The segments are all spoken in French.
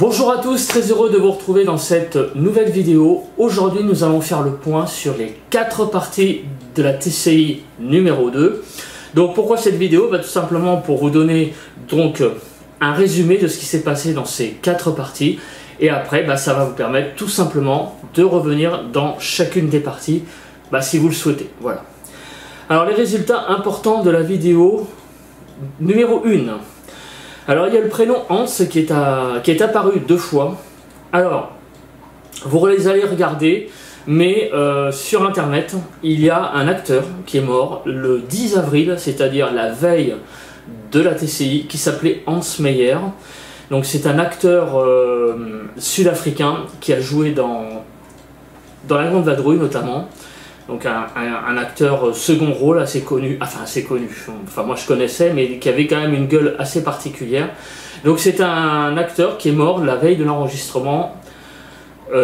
Bonjour à tous, très heureux de vous retrouver dans cette nouvelle vidéo. Aujourd'hui nous allons faire le point sur les 4 parties de la TCI numéro 2. Donc pourquoi cette vidéo? Tout simplement pour vous donner donc un résumé de ce qui s'est passé dans ces 4 parties. Et après ça va vous permettre tout simplement de revenir dans chacune des parties si vous le souhaitez. Voilà. Alors les résultats importants de la vidéo numéro 1. Alors il y a le prénom Hans qui est apparu 2 fois. Alors, vous les allez regarder, mais sur internet, il y a un acteur qui est mort le 10 avril, c'est-à-dire la veille de la TCI, qui s'appelait Hans Meyer. Donc c'est un acteur sud-africain qui a joué dans La Grande Vadrouille notamment. Donc un acteur second rôle assez connu, enfin moi je connaissais, mais qui avait quand même une gueule assez particulière. Donc c'est un acteur qui est mort la veille de l'enregistrement,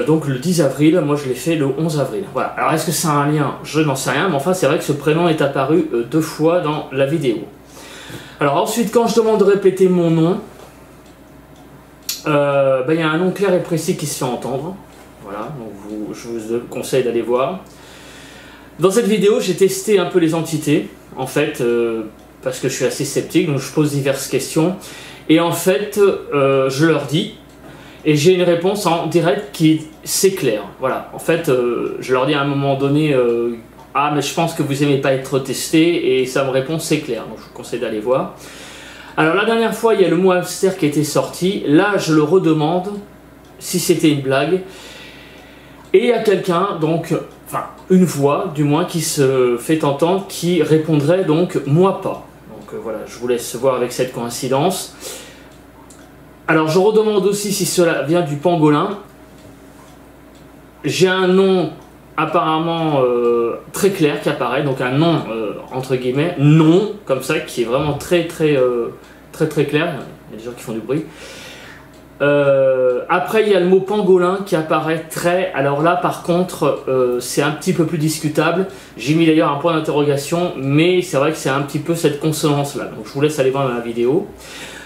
donc le 10 avril, moi je l'ai fait le 11 avril. Voilà. Alors est-ce que c'est un lien? Je n'en sais rien, mais enfin c'est vrai que ce prénom est apparu 2 fois dans la vidéo. Alors ensuite, quand je demande de répéter mon nom, il y a un nom clair et précis qui se fait entendre. Voilà, donc je vous conseille d'aller voir. Dans cette vidéo, j'ai testé un peu les entités, en fait, parce que je suis assez sceptique, donc je pose diverses questions. Et en fait, je leur dis, et j'ai une réponse en direct qui s'éclaire. Voilà, en fait, je leur dis à un moment donné, ah mais je pense que vous n'aimez pas être testé, et ça me répond c'est clair, donc je vous conseille d'aller voir. Alors la dernière fois, il y a le mot hamster qui était sorti, là je le redemande, si c'était une blague. Et il y a quelqu'un, donc, enfin une voix du moins, qui se fait entendre, qui répondrait donc moi pas. Donc voilà, je vous laisse voir avec cette coïncidence. Alors je redemande aussi si cela vient du pangolin. J'ai un nom apparemment très clair qui apparaît, donc un nom entre guillemets, non, comme ça, qui est vraiment très clair. Il y a des gens qui font du bruit. Après il y a le mot pangolin qui apparaît très, alors là par contre c'est un petit peu plus discutable, j'ai mis d'ailleurs un point d'interrogation, mais c'est vrai que c'est un petit peu cette consonance là, donc je vous laisse aller voir dans la vidéo.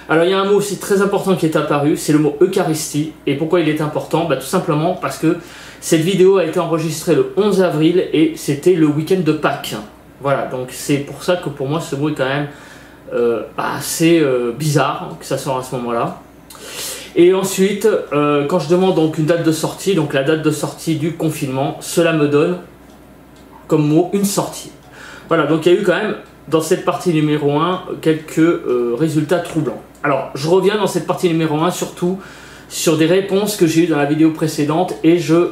Alors il y a un mot aussi très important qui est apparu, c'est le mot Eucharistie. Et pourquoi il est important? Tout simplement parce que cette vidéo a été enregistrée le 11 avril et c'était le week-end de Pâques. Voilà, donc c'est pour ça que pour moi ce mot est quand même assez bizarre que ça sort à ce moment là. Et ensuite, quand je demande donc une date de sortie, donc la date de sortie du confinement, cela me donne comme mot une sortie. Voilà, donc il y a eu quand même dans cette partie numéro 1 quelques résultats troublants. Alors, je reviens dans cette partie numéro 1 surtout sur des réponses que j'ai eues dans la vidéo précédente et je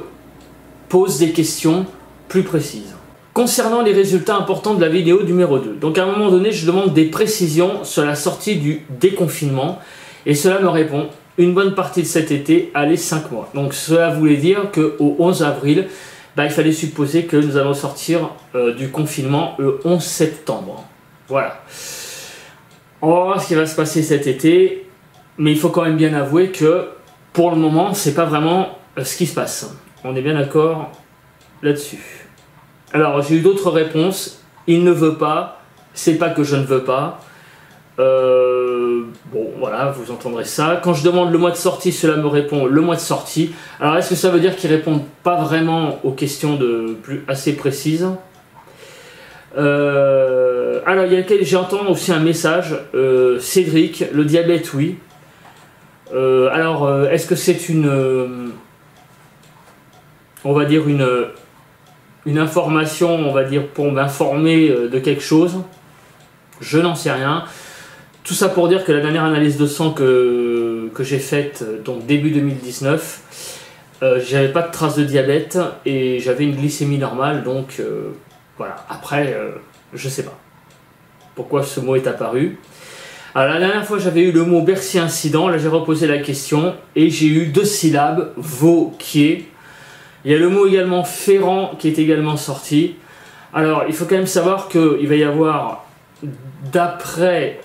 pose des questions plus précises. Concernant les résultats importants de la vidéo numéro 2, donc à un moment donné, je demande des précisions sur la sortie du déconfinement et cela me répond: une bonne partie de cet été, allez 5 mois. Donc cela voulait dire qu'au 11 avril, il fallait supposer que nous allons sortir du confinement le 11 septembre. Voilà. On va voir ce qui va se passer cet été, mais il faut quand même bien avouer que pour le moment, c'est pas vraiment ce qui se passe. On est bien d'accord là-dessus. Alors j'ai eu d'autres réponses. Il ne veut pas, c'est pas que je ne veux pas. Bon voilà, vous entendrez ça. Quand je demande le mois de sortie, cela me répond le mois de sortie. Alors est-ce que ça veut dire qu'ils répondent pas vraiment aux questions assez précises? Alors j'entends aussi un message, Cédric, le diabète oui. Alors est-ce que c'est on va dire une information, on va dire pour m'informer de quelque chose? Je n'en sais rien. Tout ça pour dire que la dernière analyse de sang que j'ai faite, donc début 2019, j'avais pas de traces de diabète et j'avais une glycémie normale, donc voilà. Après, je sais pas pourquoi ce mot est apparu. Alors la dernière fois j'avais eu le mot Bercy incident, là j'ai reposé la question et j'ai eu 2 syllabes, Vauquier. Il y a le mot également Ferrand qui est également sorti. Alors il faut quand même savoir qu'il va y avoir, d'après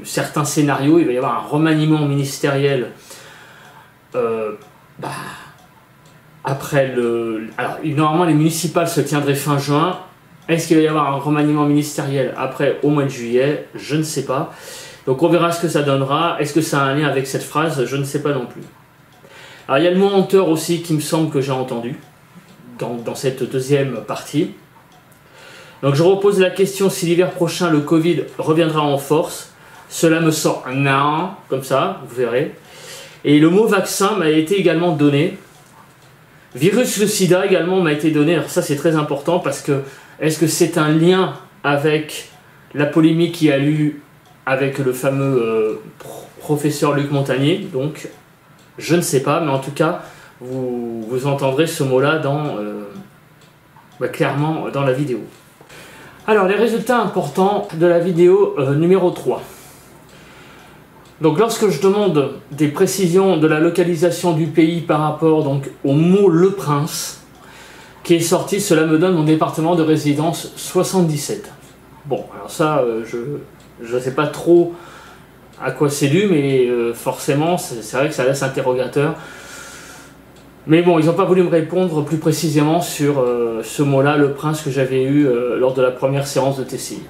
certains scénarios, il va y avoir un remaniement ministériel après alors normalement les municipales se tiendraient fin juin. Est-ce qu'il va y avoir un remaniement ministériel après au mois de juillet? Je ne sais pas. Donc on verra ce que ça donnera. Est-ce que ça a un lien avec cette phrase? Je ne sais pas non plus. Alors il y a le mot honteur aussi qui me semble que j'ai entendu dans cette deuxième partie. Donc je repose la question si l'hiver prochain le Covid reviendra en force. Cela me sort non, comme ça, vous verrez. Et le mot vaccin m'a été également donné. Virus le sida également m'a été donné. Alors ça c'est très important parce que est-ce que c'est un lien avec la polémique qui a eu avec le fameux professeur Luc Montagnier? Donc je ne sais pas, mais en tout cas vous entendrez ce mot-là clairement dans la vidéo. Alors les résultats importants de la vidéo numéro 3. Donc lorsque je demande des précisions de la localisation du pays par rapport donc, au mot Le Prince, qui est sorti, cela me donne mon département de résidence 77. Bon, alors ça, je ne sais pas trop à quoi c'est dû, mais forcément, c'est vrai que ça laisse interrogateur. Mais bon, ils n'ont pas voulu me répondre plus précisément sur ce mot-là, Le Prince, que j'avais eu lors de la première séance de TCI.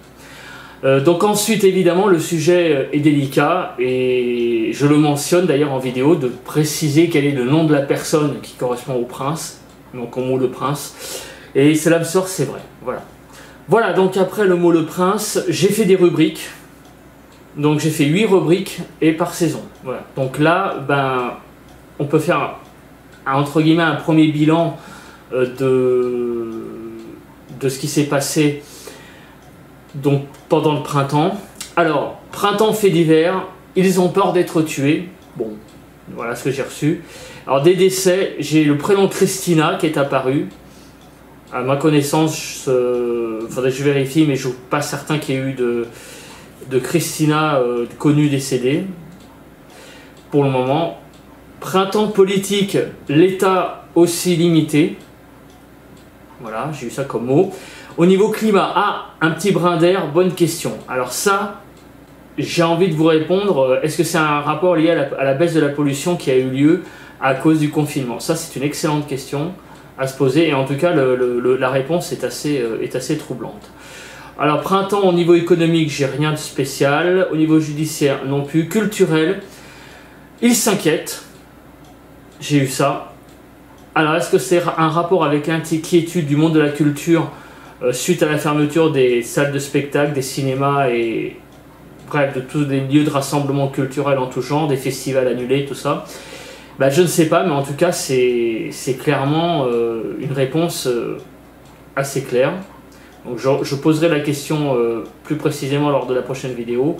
Donc ensuite, évidemment, le sujet est délicat et je le mentionne d'ailleurs en vidéo, de préciser quel est le nom de la personne qui correspond au prince, donc au mot Le Prince. Et cela me sort, c'est vrai. Voilà. Voilà, donc après le mot Le Prince, j'ai fait des rubriques. Donc j'ai fait 8 rubriques et par saison. Voilà. Donc là, on peut faire entre guillemets un premier bilan de ce qui s'est passé donc pendant le printemps. Alors, printemps fait divers, ils ont peur d'être tués. Bon, voilà ce que j'ai reçu. Alors des décès, j'ai le prénom Christina qui est apparu. À ma connaissance, faudrait que je vérifie, mais je ne suis pas certain qu'il y ait eu de Christina connue décédée. Pour le moment. Printemps politique, l'État aussi limité. Voilà, j'ai eu ça comme mot. Au niveau climat, un petit brin d'air, bonne question. Alors ça, j'ai envie de vous répondre, est-ce que c'est un rapport lié à la baisse de la pollution qui a eu lieu à cause du confinement? Ça, c'est une excellente question à se poser, et en tout cas, la réponse est assez troublante. Alors, printemps, au niveau économique, j'ai rien de spécial. Au niveau judiciaire, non plus. Culturel, il s'inquiète. J'ai eu ça. Alors, est-ce que c'est un rapport avec l'inquiétude du monde de la culture suite à la fermeture des salles de spectacle, des cinémas et bref, de tous les lieux de rassemblement culturel en tout genre, des festivals annulés, tout ça? Je ne sais pas, mais en tout cas, c'est clairement une réponse assez claire. Donc, je poserai la question plus précisément lors de la prochaine vidéo.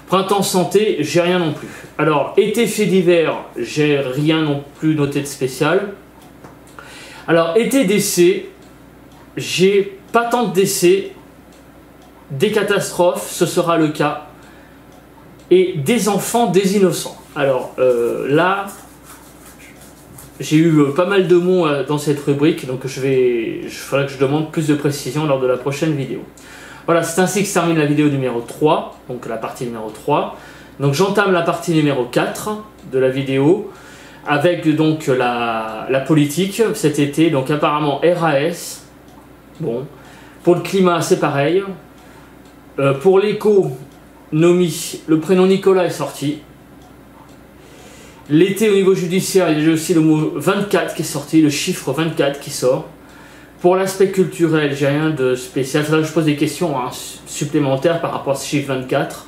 Printemps santé, j'ai rien non plus. Alors, été fait d'hiver, j'ai rien non plus noté de spécial. Alors, été décès, j'ai pas tant de décès, des catastrophes, ce sera le cas, et des enfants, des innocents. Alors là, j'ai eu pas mal de mots dans cette rubrique, donc il faudra que je demande plus de précision lors de la prochaine vidéo. Voilà, c'est ainsi que se termine la vidéo numéro 3, donc la partie numéro 3. Donc j'entame la partie numéro 4 de la vidéo, avec donc la politique cet été, donc apparemment RAS. Bon, pour le climat c'est pareil. Pour l'économie, le prénom Nicolas est sorti. L'été au niveau judiciaire, il y a aussi le mot 24 qui est sorti, le chiffre 24 qui sort. Pour l'aspect culturel, j'ai rien de spécial. Il faudra que je pose des questions supplémentaires par rapport à ce chiffre 24.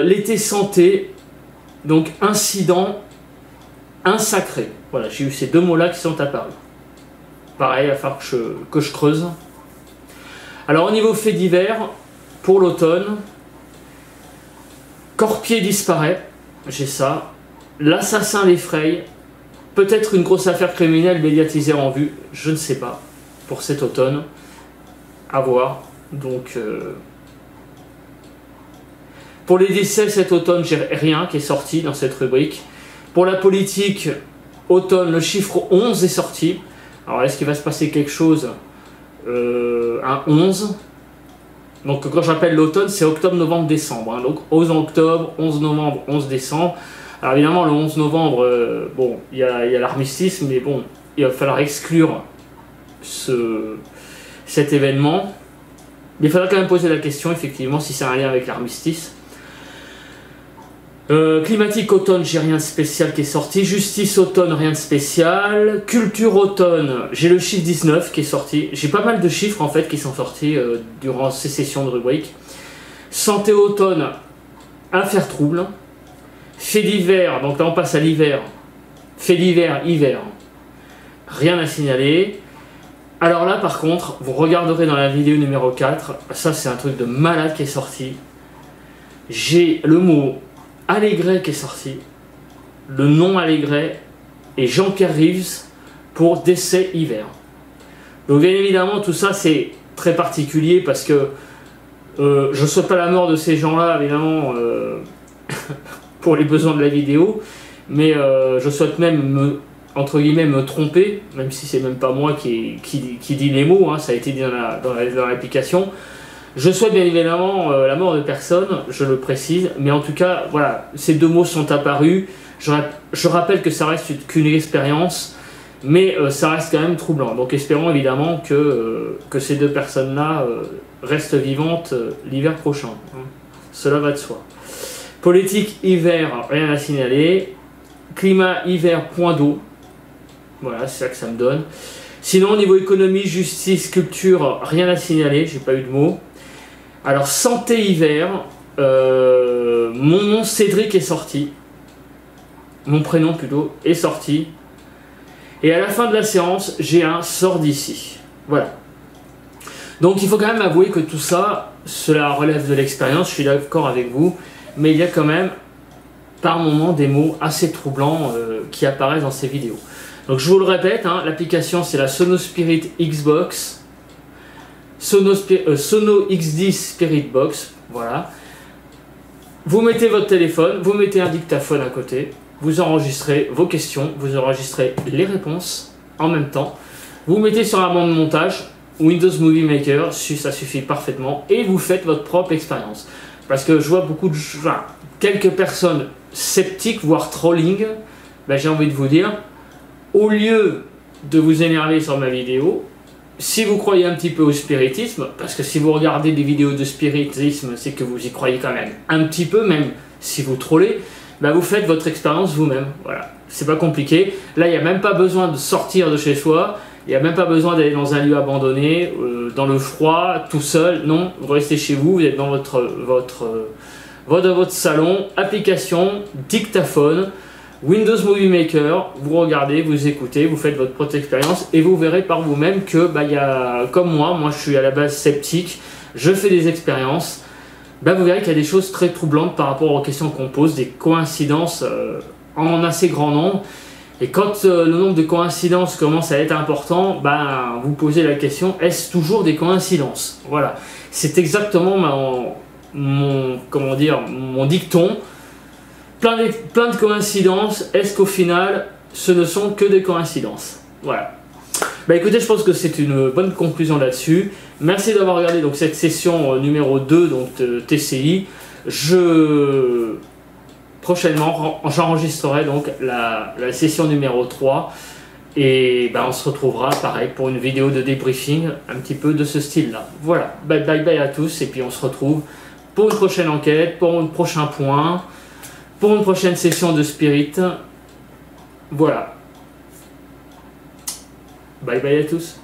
L'été santé, donc incident, insacré. Voilà, j'ai eu ces deux mots-là qui sont apparus. Pareil, il va falloir que je creuse. Alors au niveau fait divers, pour l'automne, Corpier disparaît, j'ai ça. L'assassin l'effraye. Peut-être une grosse affaire criminelle médiatisée en vue, je ne sais pas, pour cet automne, à voir. Donc, pour les décès cet automne, j'ai rien qui est sorti dans cette rubrique. Pour la politique, automne, le chiffre 11 est sorti. Alors, est-ce qu'il va se passer quelque chose un 11? Donc, quand j'appelle l'automne, c'est octobre, novembre, décembre. Hein. Donc, 11 octobre, 11 novembre, 11 décembre. Alors évidemment, le 11 novembre, bon, il y a l'armistice, mais bon, il va falloir exclure cet événement. Mais il faudra quand même poser la question, effectivement, si c'est un lien avec l'armistice. Climatique automne, j'ai rien de spécial qui est sorti. Justice automne, rien de spécial. Culture automne, j'ai le chiffre 19 qui est sorti. J'ai pas mal de chiffres en fait qui sont sortis durant ces sessions de rubrique. Santé automne, affaire trouble. Fait d'hiver, donc là on passe à l'hiver. Fait d'hiver, hiver. Rien à signaler. Alors là par contre, vous regarderez dans la vidéo numéro 4, ça c'est un truc de malade qui est sorti. J'ai le mot Allégret qui est sorti, le nom Allégret et Jean-Pierre Rives pour décès hiver. Donc bien évidemment tout ça c'est très particulier parce que je ne souhaite pas la mort de ces gens-là évidemment pour les besoins de la vidéo, mais je souhaite même entre guillemets me tromper, même si c'est même pas moi qui dit les mots, hein, ça a été dit dans l'application. Je souhaite bien évidemment la mort de personne, je le précise, mais en tout cas, voilà, ces deux mots sont apparus. Je rappelle que ça reste qu'une expérience, mais ça reste quand même troublant. Donc espérons évidemment que ces deux personnes-là restent vivantes l'hiver prochain. Hein. Cela va de soi. Politique hiver, rien à signaler. Climat hiver, point d'eau. Voilà, c'est ça que ça me donne. Sinon, au niveau économie, justice, culture, rien à signaler, j'ai pas eu de mots. Alors, santé hiver, mon nom Cédric est sorti. Mon prénom plutôt est sorti. Et à la fin de la séance, j'ai un sort d'ici. Voilà. Donc, il faut quand même avouer que tout ça, cela relève de l'expérience, je suis d'accord avec vous. Mais il y a quand même, par moments, des mots assez troublants qui apparaissent dans ces vidéos. Donc, je vous le répète, hein, l'application, c'est la Sono Spirit Xbox. Sono X10 Spirit Box, voilà. Vous mettez votre téléphone, vous mettez un dictaphone à côté, vous enregistrez vos questions, vous enregistrez les réponses en même temps. Vous mettez sur un banc de montage, Windows Movie Maker, ça suffit parfaitement, et vous faites votre propre expérience. Parce que je vois beaucoup de quelques personnes sceptiques, voire trolling, ben, j'ai envie de vous dire, au lieu de vous énerver sur ma vidéo, si vous croyez un petit peu au spiritisme, parce que si vous regardez des vidéos de spiritisme, c'est que vous y croyez quand même un petit peu, même si vous trollez, bah vous faites votre expérience vous-même. Voilà, c'est pas compliqué. Là, il n'y a même pas besoin de sortir de chez soi, il n'y a même pas besoin d'aller dans un lieu abandonné, dans le froid, tout seul. Non, vous restez chez vous, vous êtes dans votre salon, application, dictaphone, Windows Movie Maker, vous regardez, vous écoutez, vous faites votre propre expérience et vous verrez par vous-même que, bah, comme moi je suis à la base sceptique, je fais des expériences, bah, vous verrez qu'il y a des choses très troublantes par rapport aux questions qu'on pose, des coïncidences en assez grand nombre. Et quand le nombre de coïncidences commence à être important, bah, vous posez la question, est-ce toujours des coïncidences? Voilà, c'est exactement mon dicton. Plein de coïncidences, est-ce qu'au final, ce ne sont que des coïncidences? Voilà. Bah écoutez, je pense que c'est une bonne conclusion là-dessus. Merci d'avoir regardé donc, cette session numéro 2 donc, de TCI. Prochainement, j'enregistrerai donc la session numéro 3. Et bah, on se retrouvera pareil pour une vidéo de débriefing un petit peu de ce style-là. Voilà, bye bye à tous et puis on se retrouve pour une prochaine enquête, pour un prochain point. Pour une prochaine session de Spirit. Voilà. Bye bye à tous.